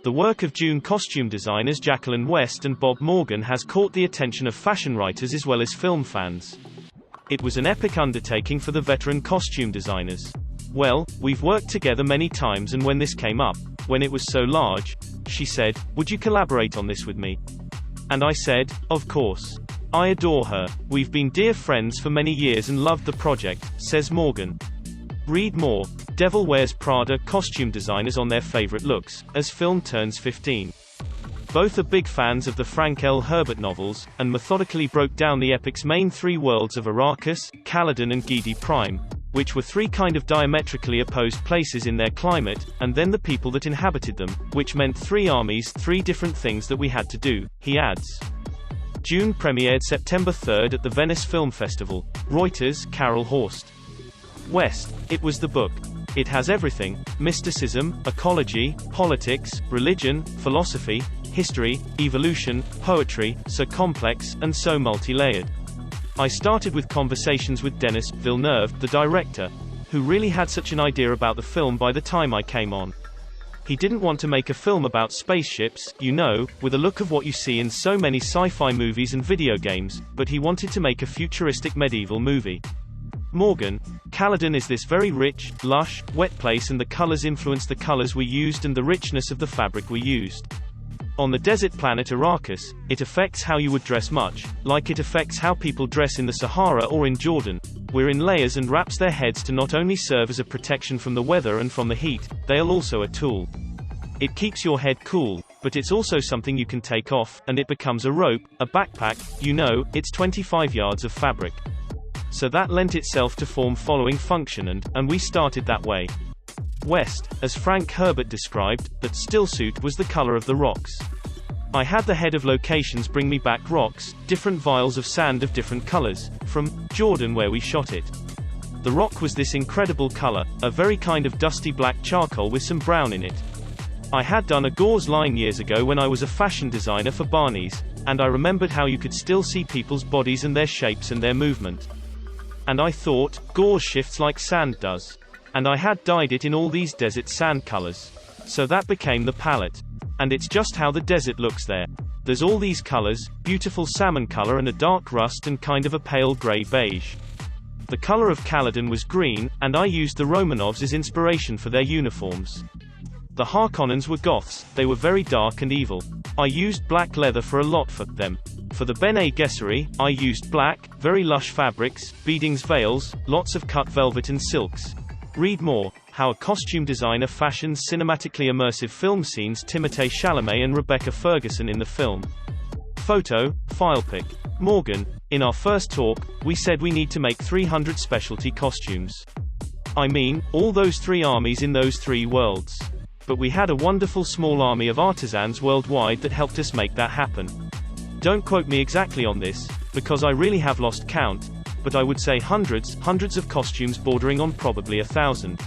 The work of Dune costume designers Jacqueline West and Bob Morgan has caught the attention of fashion writers as well as film fans. It was an epic undertaking for the veteran costume designers. Well, we've worked together many times, and when this came up, when it was so large, she said, "Would you collaborate on this with me?" And I said, "Of course." I adore her. We've been dear friends for many years and loved the project, says Morgan. Read more. Devil Wears Prada costume designers on their favorite looks, as film turns 15. Both are big fans of the Frank L. Herbert novels, and methodically broke down the epic's main three worlds of Arrakis, Caladan and Gidi Prime, which were three kind of diametrically opposed places in their climate, and then the people that inhabited them, which meant three armies, three different things that we had to do, he adds. Dune premiered September 3 at the Venice Film Festival. Reuters, Carol Horst. West. It was the book. It has everything: mysticism, ecology, politics, religion, philosophy, history, evolution, poetry, so complex, and so multi-layered. I started with conversations with Denis Villeneuve, the director, who really had such an idea about the film by the time I came on. He didn't want to make a film about spaceships, you know, with a look of what you see in so many sci-fi movies and video games, but he wanted to make a futuristic medieval movie. Morgan. Caladan is this very rich, lush, wet place, and the colors influence the colors we used and the richness of the fabric we used. On the desert planet Arrakis, it affects how you would dress, much like it affects how people dress in the Sahara or in Jordan. We're in layers and wraps their heads to not only serve as a protection from the weather and from the heat, they're also a tool. It keeps your head cool, but it's also something you can take off, and it becomes a rope, a backpack, you know, it's 25 yards of fabric. So that lent itself to form following function, and we started that way. West. As Frank Herbert described, that stillsuit was the color of the rocks. I had the head of locations bring me back rocks, different vials of sand of different colors, from Jordan where we shot it. The rock was this incredible color, a very kind of dusty black charcoal with some brown in it. I had done a gauze line years ago when I was a fashion designer for Barney's, and I remembered how you could still see people's bodies and their shapes and their movement. And I thought, gauze shifts like sand does. And I had dyed it in all these desert sand colors. So that became the palette. And it's just how the desert looks there. There's all these colors, beautiful salmon color and a dark rust and kind of a pale gray-beige. The color of Caladan was green, and I used the Romanovs as inspiration for their uniforms. The Harkonnens were Goths, they were very dark and evil. I used black leather for a lot for them. For the Bene Gesserit, I used black, very lush fabrics, beadings, veils, lots of cut velvet and silks. Read more. How a costume designer fashions cinematically immersive film scenes. Timothée Chalamet and Rebecca Ferguson in the film. Photo, file pic. Morgan. In our first talk, we said we need to make 300 specialty costumes. I mean, all those three armies in those three worlds. But we had a wonderful small army of artisans worldwide that helped us make that happen. Don't quote me exactly on this, because I really have lost count, but I would say hundreds of costumes bordering on probably 1,000.